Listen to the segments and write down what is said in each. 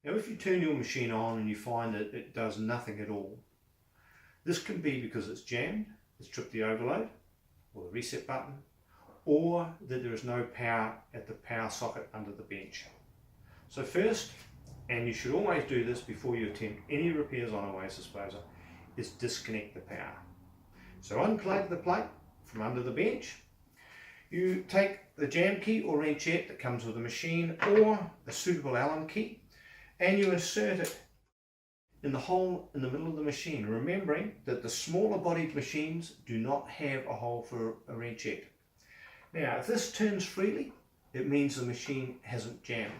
Now if you turn your machine on and you find that it does nothing at all, this can be because it's jammed, it's tripped the overload or the reset button, or that there is no power at the power socket under the bench. So first, and you should always do this before you attempt any repairs on a waste disposer, is disconnect the power. So unplug the plate from under the bench. You take the jam key or wrenchette that comes with the machine, or a suitable Allen key, and you insert it in the hole in the middle of the machine, remembering that the smaller bodied machines do not have a hole for a wrenchette. Now if this turns freely, it means the machine hasn't jammed.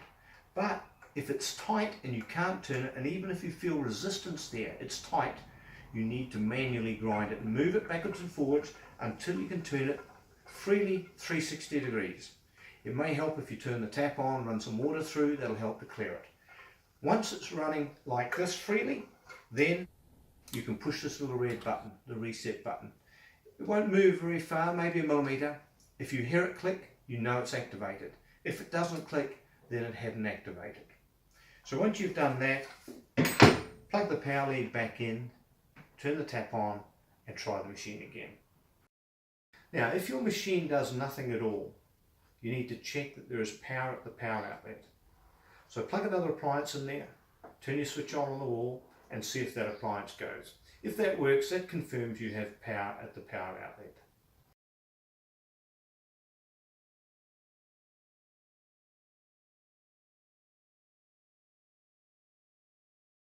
But if it's tight and you can't turn it, and even if you feel resistance there, it's tight, you need to manually grind it and move it backwards and forwards until you can turn it freely 360 degrees. It may help if you turn the tap on, run some water through, that'll help to clear it. Once it's running like this freely, then you can push this little red button, the reset button. It won't move very far, maybe a millimetre. If you hear it click, you know it's activated. If it doesn't click, then it hadn't activated. So once you've done that, plug the power lead back in, turn the tap on, and try the machine again. Now if your machine does nothing at all, you need to check that there is power at the power outlet. So plug another appliance in there, turn your switch on the wall, and see if that appliance goes. If that works, that confirms you have power at the power outlet.